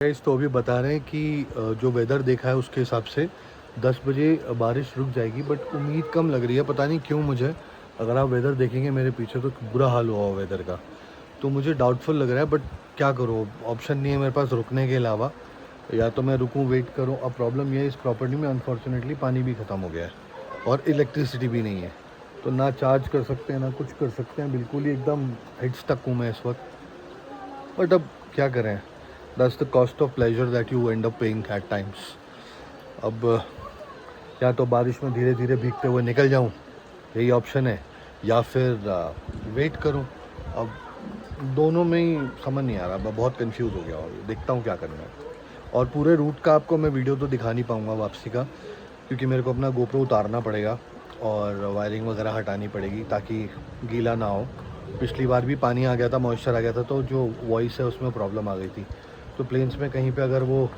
Guys तो अभी बता रहे हैं कि जो वेदर देखा है उसके हिसाब से 10 बजे बारिश रुक जाएगी, बट उम्मीद कम लग रही है। पता नहीं क्यों मुझे, अगर आप वेदर देखेंगे मेरे पीछे तो बुरा हाल हुआ हो वेदर का, तो मुझे डाउटफुल लग रहा है। बट क्या करूँ, ऑप्शन नहीं है मेरे पास रुकने के अलावा। या तो मैं रुकूँ, वेट करूँ। अब प्रॉब्लम ये है, इस प्रॉपर्टी में अनफॉर्चुनेटली पानी भी ख़त्म हो गया है और इलेक्ट्रिसिटी भी नहीं है, तो ना चार्ज कर सकते हैं ना कुछ कर सकते हैं। बिल्कुल ही एकदम हेड स्टक हूँ मैं इस वक्त। बट अब क्या करें, that's the cost of pleasure that you end up paying at times. अब या तो बारिश में धीरे धीरे भीगते हुए निकल जाऊं, यही ऑप्शन है, या फिर वेट करूं। अब दोनों में ही समझ नहीं आ रहा, मैं बहुत कंफ्यूज हो गया और देखता हूं क्या करना है। और पूरे रूट का आपको मैं वीडियो तो दिखा नहीं पाऊंगा वापसी का, क्योंकि मेरे को अपना गोप्रो उतारना पड़ेगा और वायरिंग वगैरह हटानी पड़ेगी ताकि गीला ना हो। पिछली बार भी पानी आ गया था, मॉइस्चर आ गया था, तो जो वॉइस है उसमें प्रॉब्लम आ गई थी। तो प्लेन्स में कहीं पे अगर वो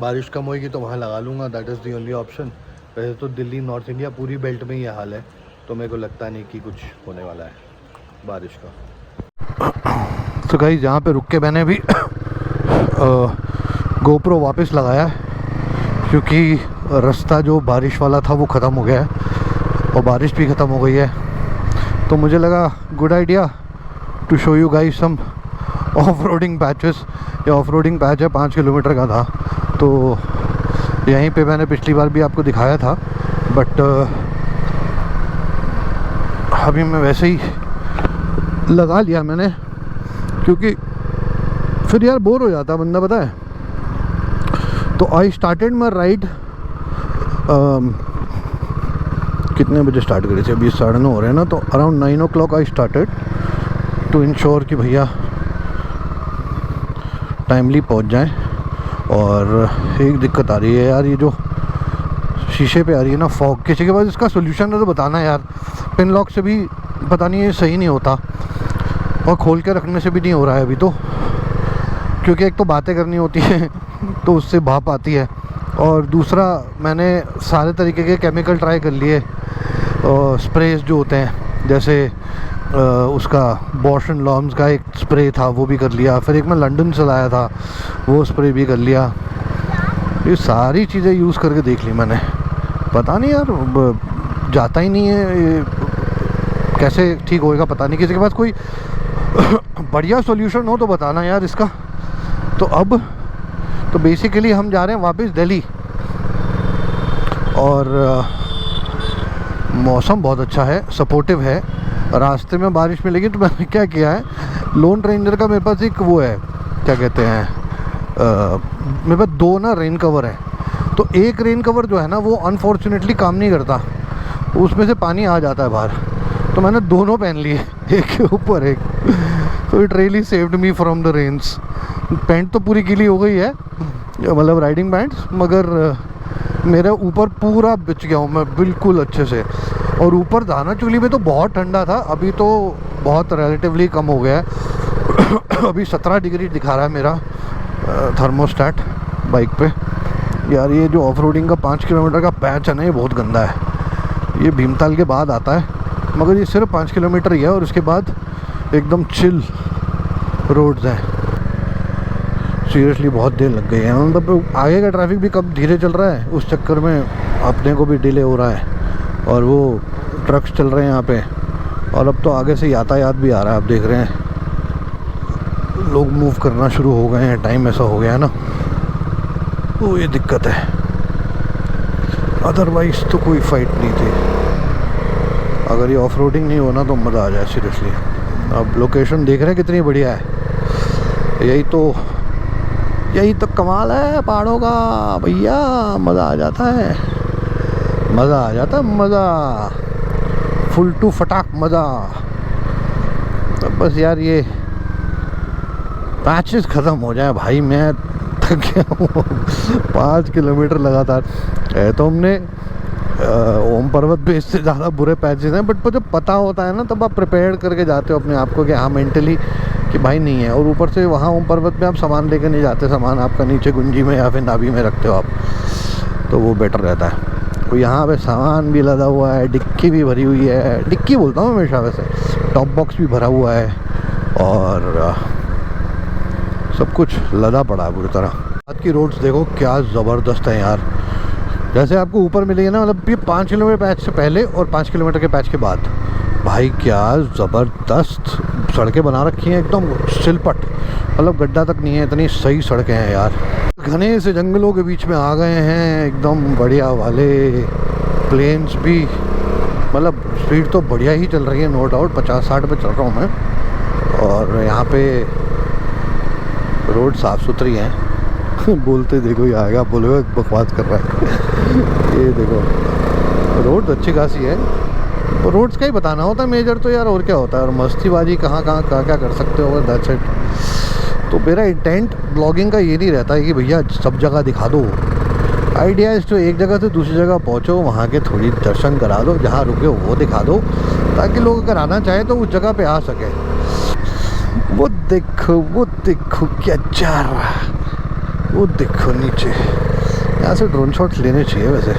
बारिश कम होएगी तो वहाँ लगा लूँगा, that is the only option. वैसे तो दिल्ली, नॉर्थ इंडिया, पूरी बेल्ट में ये हाल है, तो मेरे को लगता नहीं कि कुछ होने वाला है बारिश का। तो गाइस जहाँ पे रुक के मैंने भी गोप्रो वापस लगाया है, क्योंकि रास्ता जो बारिश वाला था वो ख़त्म हो गया है और बारिश भी ख़त्म हो गई है। तो मुझे लगा good idea to show you guys some off roading patches. ये ऑफ रोडिंग पैच है, 5 किलोमीटर का था, तो यहीं पे मैंने पिछली बार भी आपको दिखाया था। बट अभी मैं वैसे ही लगा लिया मैंने, क्योंकि फिर यार बोर हो जाता बंदा, पता है। तो आई स्टार्टेड माई राइड, कितने बजे स्टार्ट करी थी, अभी 9:30 हो रहे हैं ना, तो around 9 o'clock I started to ensure कि भैया टाइमली पहुंच जाएं। और एक दिक्कत आ रही है यार, ये जो शीशे पे आ रही है ना फॉग, किसी के पास इसका सोल्यूशन है तो बताना यार। पिन लॉक से भी पता नहीं, ये सही नहीं होता और खोल के रखने से भी नहीं हो रहा है अभी तो, क्योंकि एक तो बातें करनी होती है तो उससे भाप आती है, और दूसरा मैंने सारे तरीके के केमिकल ट्राई कर लिए, स्प्रेज जो होते हैं, जैसे उसका बॉश एंड लॉम्स का एक स्प्रे था वो भी कर लिया, फिर एक मैं लंदन से लाया था वो स्प्रे भी कर लिया। ये सारी चीज़ें यूज़ करके देख ली मैंने, पता नहीं यार जाता ही नहीं है, ये कैसे ठीक होएगा पता नहीं। किसी के पास कोई बढ़िया सॉल्यूशन हो तो बताना यार इसका। तो बेसिकली हम जा रहे हैं वापस दिल्ली, और मौसम बहुत अच्छा है, सपोर्टिव है। रास्ते में बारिश मिलेगी तो मैंने क्या किया है, लोन रेंजर का मेरे पास एक वो है, क्या कहते हैं, मेरे पास 2 ना रेन कवर है। तो एक रेन कवर जो है ना वो अनफॉर्चुनेटली काम नहीं करता, उसमें से पानी आ जाता है बाहर, तो मैंने दोनों पहन लिए, एक के ऊपर एक। तो it really saved me from the rains. Pant तो पूरी गीली हो गई है, मतलब राइडिंग पैंट्स, मगर मेरे ऊपर पूरा बिछ गया हूँ मैं बिल्कुल अच्छे से। और ऊपर दाना चूली में तो बहुत ठंडा था, अभी तो बहुत रिलेटिवली कम हो गया है। अभी 17 डिग्री दिखा रहा है मेरा थर्मोस्टैट बाइक पे। यार ये जो ऑफ रोडिंग का 5 किलोमीटर का पैच है ना, ये बहुत गंदा है। ये भीमताल के बाद आता है, मगर ये सिर्फ 5 किलोमीटर ही है और उसके बाद एकदम चिल रोड्स हैं। सीरियसली बहुत देर लग गई है, मतलब आगे का ट्रैफिक भी कब धीरे चल रहा है, उस चक्कर में अपने को भी डिले हो रहा है, और वो ट्रक्स चल रहे हैं यहाँ पे, और अब तो आगे से यातायात भी आ रहा है। आप देख रहे हैं लोग मूव करना शुरू हो गए हैं, टाइम ऐसा हो गया है ना, तो ये दिक्कत है। अदरवाइज तो कोई फाइट नहीं थी। अगर ये ऑफ रोडिंग नहीं होना तो मज़ा आ जाए सीरियसली। अब लोकेशन देख रहे हैं कितनी बढ़िया है, यही तो कमाल है पहाड़ों का भैया, मज़ा आ जाता है, मज़ा फुल टू फटाक मज़ा। बस यार ये पैचेस ख़त्म हो जाए भाई, मैं थक गया हूँ। 5 किलोमीटर लगातार है, तो हमने ओम पर्वत पे इससे ज़्यादा बुरे पैचेस हैं, बट जब पता होता है ना तब आप प्रिपेयर करके जाते हो अपने आप को कि हाँ मेंटली कि भाई नहीं है। और ऊपर से वहाँ ओम पर्वत पे आप सामान लेके नहीं जाते, सामान आपका नीचे गुंजी में या फिर नाभि में रखते हो आप, तो वो बेटर रहता है। तो यहाँ पे सामान भी लदा हुआ है, डिक्की भी भरी हुई है, डिक्की बोलता हूँ हमेशा, वैसे टॉप बॉक्स भी भरा हुआ है, और सब कुछ लदा पड़ा है बुरी तरह। आज की रोड्स देखो क्या ज़बरदस्त है यार। जैसे आपको ऊपर मिलेगी ना, मतलब ये 5 किलोमीटर पैच से पहले और 5 किलोमीटर के पैच के बाद, भाई क्या ज़बरदस्त सड़कें बना रखी हैं, एकदम सिलपट, मतलब गड्ढा तक नहीं है, इतनी सही सड़कें हैं यार। घने से जंगलों के बीच में आ गए हैं, एकदम बढ़िया वाले प्लेन्स भी, मतलब स्पीड तो बढ़िया ही चल रही है, नो डाउट 50-60 पे चल रहा हूँ मैं। और यहाँ पे रोड साफ़ सुथरी हैं। बोलते देखो ये आएगा, बोलेगा बकवास कर रहा है। ये देखो रोड अच्छी खासी है, तो रोड्स का ही बताना होता है मेजर तो यार, और क्या होता है। और मस्तीबाजी कहाँ क्या कर सकते हो, दैट्स इट। तो मेरा इंटेंट ब्लॉगिंग का ये नहीं रहता है कि भैया सब जगह दिखा दो। आइडिया इस तो एक जगह से दूसरी जगह पहुँचो, वहाँ के थोड़ी दर्शन करा दो, जहाँ रुके हो वो दिखा दो, ताकि लोग अगर आना चाहे तो उस जगह पे आ सके। वो देखो क्या जा रहा है, वो देखो नीचे। यहाँ से ड्रोन शॉट्स लेने चाहिए वैसे,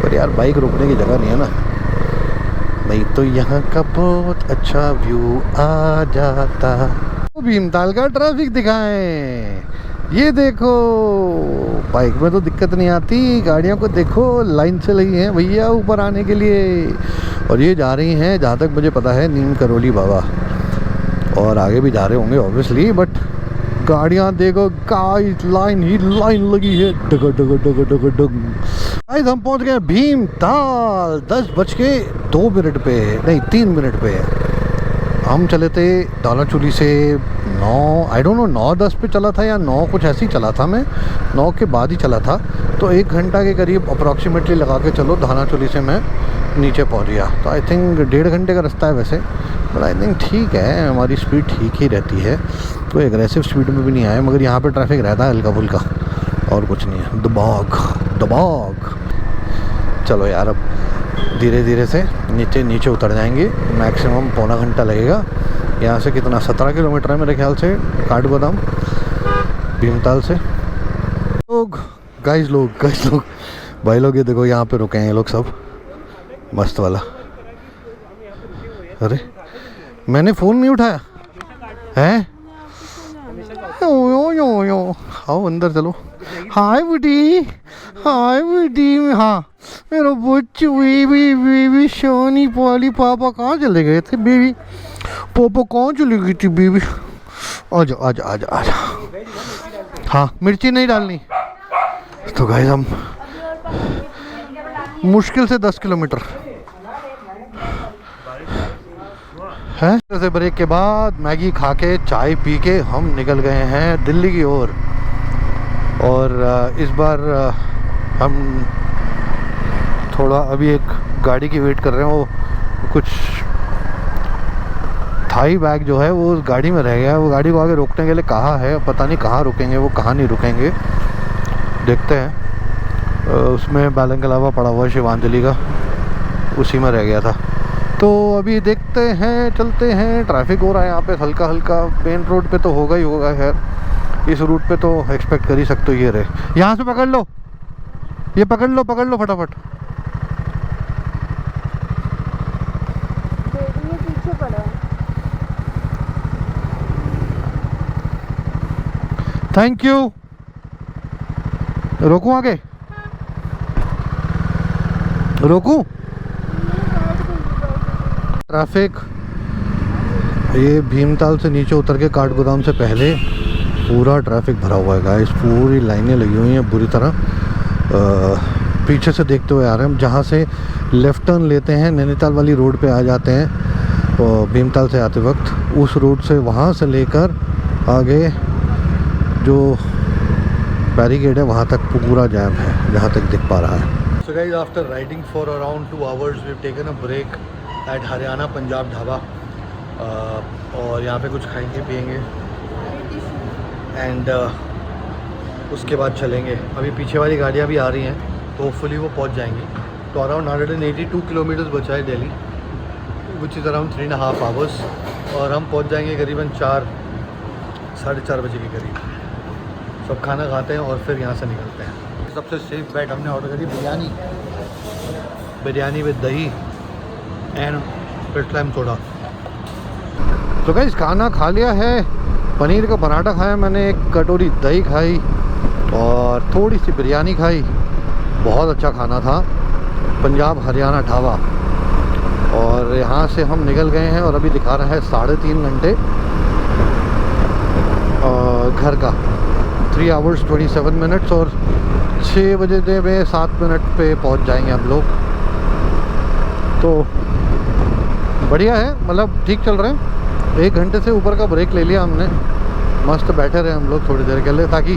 पर यार बाइक रोकने की जगह नहीं है ना, नहीं तो यहाँ का बहुत अच्छा व्यू आ जाता। भीमताल का ट्रैफिक दिखाएं, ये देखो। बाइक में तो दिक्कत नहीं आती, गाड़ियों को देखो लाइन से लगी हैं भैया ऊपर आने के लिए। और ये जा रही हैं जहाँ तक मुझे पता है नीम करौली बाबा, और आगे भी जा रहे होंगे ऑब्वियसली, बट गाड़ियाँ देखो गाइस, लाइन ही लाइन लगी है, डग डग डग डग डग। गाइस हम पहुँच गए भीमताल 10:02 पे, नहीं 3 मिनट पे। हम चले थे दानाचूली से 9, आई डोंट नो 9:10 पे चला था या 9 कुछ ऐसे ही चला था, मैं 9 के बाद ही चला था, तो 1 घंटा के करीब अप्रॉक्सीमेटली लगा के चलो दानाचूली से मैं नीचे पहुंच गया। तो आई थिंक 1.5 घंटे का रास्ता है वैसे, बट आई थिंक ठीक है, हमारी स्पीड ठीक ही रहती है, कोई एग्रेसिव स्पीड में भी नहीं आए। मगर यहाँ पे ट्रैफिक रहता है हल्का फुल्का, और कुछ नहीं है। दबाग। चलो यार अब धीरे धीरे से नीचे उतर जाएंगे, मैक्सिमम पौना घंटा लगेगा। यहाँ से कितना 17 किलोमीटर है मेरे ख्याल से काठगोदाम भीमताल से। लोग भाई लोग ये देखो यहाँ पे रुके हैं ये लोग सब, मस्त वाला। अरे मैंने फ़ोन नहीं उठाया है। आओ अंदर चलो। हाय बुढ़ी, हाँ मेरा बच्चे बेबी सोनी पॉली। पापा कहाँ चले गए थे बेबी, पापा कहाँ चली गई थी बेबी। आजा। हाँ मिर्ची नहीं डालनी। तो गाइस हम मुश्किल से 10 किलोमीटर है से ब्रेक के बाद मैगी खा के चाय पी के हम निकल गए हैं दिल्ली की ओर। और इस बार हम थोड़ा अभी एक गाड़ी की वेट कर रहे हैं, वो कुछ थाई बैग जो है वो उस गाड़ी में रह गया है। वो गाड़ी को आगे रोकने के लिए कहा है, पता नहीं कहाँ रुकेंगे, वो कहाँ नहीं रुकेंगे देखते हैं। उसमें बालंगलावा पड़ा हुआ शिवांजलि का, उसी में रह गया था। तो अभी देखते हैं, चलते हैं। ट्रैफिक हो रहा है यहाँ पे हल्का हल्का, मेन रोड पे तो होगा ही होगा। खैर इस रूट पे तो एक्सपेक्ट कर ही सकते हो। ये रहे, यहाँ से पकड़ लो, ये पकड़ लो फटाफट। Thank you. रोकूं आगे, रोकूं? ट्रैफिक ये भीमताल से नीचे उतर के काठगोदाम से पहले पूरा ट्रैफिक भरा हुआ है गाइस, पूरी लाइनें लगी हुई हैं बुरी तरह। पीछे से देखते हुए आ रहे हैं हम, जहाँ से लेफ़्ट टर्न लेते हैं नैनीताल वाली रोड पे आ जाते हैं तो भीमताल से आते वक्त उस रोड से, वहाँ से लेकर आगे जो बैरिकेड है वहाँ तक पूरा जैम है जहाँ तक दिख पा रहा है। So guys after riding for around 2 hours we have taken a break at Haryana Punjab dhaba, और यहाँ पे कुछ खाएंगे पिएंगे एंड उसके बाद चलेंगे। अभी पीछे वाली गाड़ियाँ भी आ रही हैं तो होपफुली वो पहुँच जाएंगी। तो अराउंड 182 किलोमीटर्स बचा है Delhi, which is around 3.5 hours, और हम पहुँच जाएंगे करीबन 4-4:30 बजे के करीब। सब खाना खाते हैं और फिर यहाँ से निकलते हैं। सबसे सेफ बैट हमने ऑर्डर करी बिरयानी विद दही एंड फिल्टर लाइम सोडा। तो गाइस खाना खा लिया है पनीर का पराठा खाया मैंने, एक कटोरी दही खाई और थोड़ी सी बिरयानी खाई। बहुत अच्छा खाना था, पंजाब हरियाणा ढाबा। और यहाँ से हम निकल गए हैं और अभी दिखा रहा है 3.5 घंटे घर का, 3 hours 27 minutes। और 6 बजे में 7 मिनट पे पहुँच जाएंगे हम लोग। तो बढ़िया है, मतलब ठीक चल रहे हैं। 1 घंटे से ऊपर का ब्रेक ले लिया हमने, मस्त बैठे रहे हम लोग थोड़ी देर के लिए, ताकि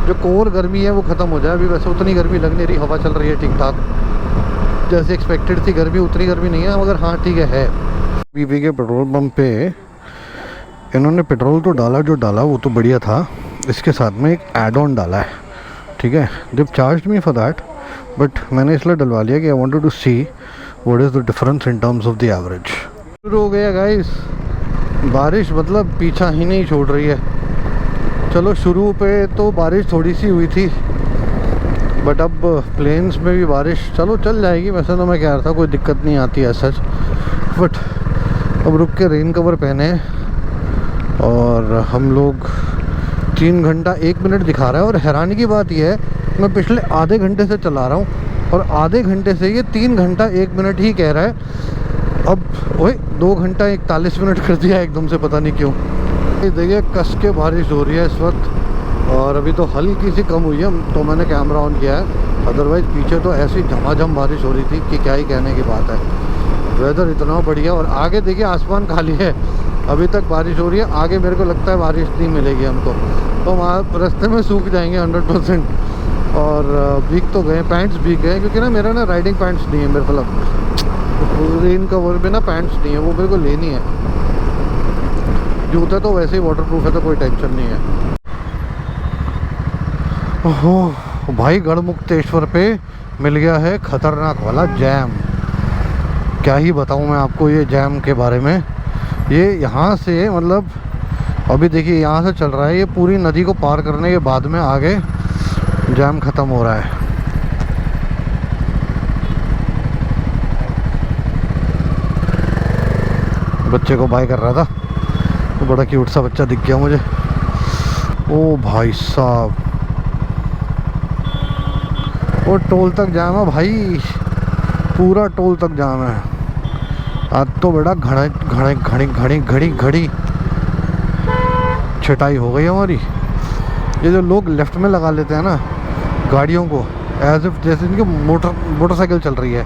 जो कोर गर्मी है वो ख़त्म हो जाए। अभी वैसे उतनी गर्मी लग नहीं रही, हवा चल रही है ठीक ठाक, जैसे एक्सपेक्टेड थी गर्मी उतनी गर्मी नहीं है, मगर हाँ ठीक है। बीबी के पेट्रोल पंप पे इन्होंने पेट्रोल तो डाला, जो डाला वो तो बढ़िया था, इसके साथ में एक एड ऑन डाला है, ठीक है। जब charge me for that, but मैंने इसलिए डलवा लिया कि I wanted to see what is the difference in terms of the average. शुरू हो गया गाइस बारिश, मतलब पीछा ही नहीं छोड़ रही है। चलो शुरू पे तो बारिश थोड़ी सी हुई थी, बट अब प्लेन्स में भी बारिश चलो चल जाएगी। वैसे तो मैं कह रहा था कोई दिक्कत नहीं आती है सच, बट अब रुक के रेन कवर पहने और हम लोग 3 घंटा 1 मिनट दिखा रहा है। और हैरानी की बात यह है, मैं पिछले आधे घंटे से चला रहा हूँ और आधे घंटे से ये 3 घंटा 1 मिनट ही कह रहा है। अब वही 2 घंटा 41 मिनट कर दिया एकदम से, पता नहीं क्यों। देखिए कस के बारिश हो रही है इस वक्त, और अभी तो हल्की सी कम हुई है तो मैंने कैमरा ऑन किया है, अदरवाइज़ पीछे तो ऐसी झमाझम बारिश हो रही थी कि क्या ही कहने की बात है। वेदर इतना बढ़िया, और आगे देखिए आसमान खाली है, अभी तक बारिश हो रही है। आगे मेरे को लगता है बारिश नहीं मिलेगी हमको, तो वहाँ रास्ते में सूख जाएंगे 100%। और भीग तो गए, पैंट्स भीग गए, क्योंकि ना मेरा ना राइडिंग पैंट्स नहीं है, मेरे मतलब रेन कवर में ना पैंट्स नहीं है, वो मेरे को लेनी है। जूते तो वैसे ही वाटर प्रूफ है तो कोई टेंशन नहीं है। ओहो भाई, गढ़मुक्तेश्वर पे मिल गया है खतरनाक वाला जैम। क्या ही बताऊं मैं आपको ये जैम के बारे में। ये यहाँ से मतलब अभी देखिए यहाँ से चल रहा है, ये पूरी नदी को पार करने के बाद में आगे जैम ख़त्म हो रहा है। बच्चे को बाय कर रहा था, तो बड़ा क्यूट सा बच्चा दिख गया मुझे। ओ भाई साहब, वो टोल तक जाम है भाई, पूरा टोल तक जाम है। आज तो बेटा घड़ी छटाई हो गई हमारी। ये जो लोग लेफ्ट में लगा लेते हैं ना गाड़ियों को, एज इफ जैसे इनकी मोटरसाइकिल चल रही है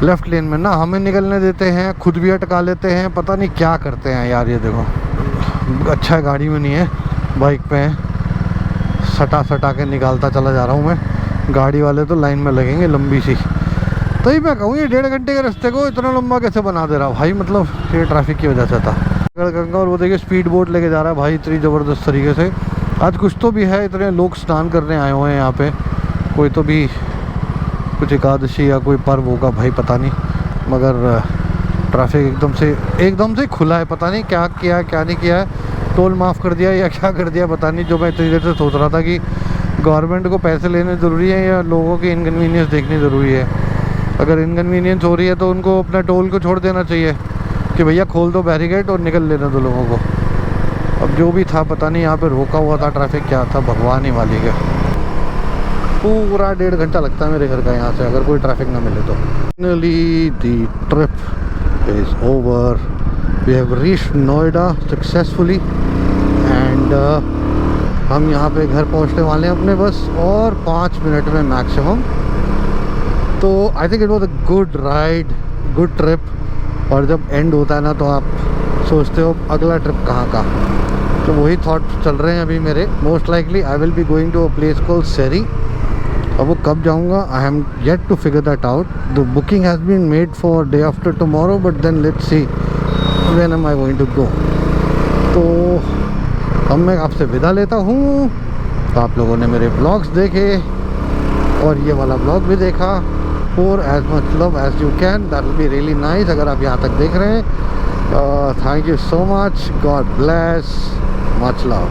लेफ्ट लेन में ना, हमें निकलने देते हैं, खुद भी अटका लेते हैं, पता नहीं क्या करते हैं यार। ये देखो, अच्छा है गाड़ी में नहीं है, बाइक पे है, सटा के निकालता चला जा रहा हूँ मैं। गाड़ी वाले तो लाइन में लगेंगे लंबी सी। तो ही मैं कहूँ ये 1.5 घंटे के रास्ते को इतना लंबा कैसे बना दे रहा भाई, मतलब ये ट्रैफिक की वजह से था। और वो देखिए स्पीड बोट लेके जा रहा है भाई इतनी ज़बरदस्त तरीके से। आज कुछ तो भी है, इतने लोग स्नान करने आए हुए हैं यहाँ पे, कोई तो भी कुछ एकादशी या कोई पर्व होगा भाई, पता नहीं। मगर ट्रैफिक एकदम से खुला है, पता नहीं क्या किया क्या नहीं किया है, टोल माफ़ कर दिया या क्या कर दिया पता नहीं। जो मैं इतनी देर से सोच रहा था कि गवर्नमेंट को पैसे लेने ज़रूरी है या लोगों की इनकन्वीनियंस देखनी ज़रूरी है। अगर इनकन्वीनियंस हो रही है तो उनको अपना टोल को छोड़ देना चाहिए कि भैया खोल दो बैरिकेड और निकल लेना दो लोगों को। अब जो भी था पता नहीं, यहाँ पे रोका हुआ था ट्रैफिक, क्या था भगवान ही मालिक है। पूरा 1.5 घंटा लगता है मेरे घर का यहाँ से, अगर कोई ट्रैफिक ना मिले तो। Finally the trip is over, we have reached Noida successfully and हम यहाँ पे घर पहुँचने वाले हैं अपने बस और 5 मिनट में मैक्सिमम। तो I think it was a good ride, good trip. और जब एंड होता है ना तो आप सोचते हो अगला ट्रिप कहाँ का, तो वही थॉट चल रहे हैं अभी मेरे। Most likely I will be going to a place called Seri. अब वो कब जाऊँगा I am yet to figure that out. The booking has been made for day after tomorrow, but then let's see when am I going to go. तो अब मैं आपसे विदा लेता हूँ। तो आप लोगों ने मेरे ब्लॉग्स देखे और ये वाला ब्लॉग भी देखा, और as much love as you can, that will be really nice अगर आप यहाँ तक देख रहे हैं। Thank you so much, God bless, much love.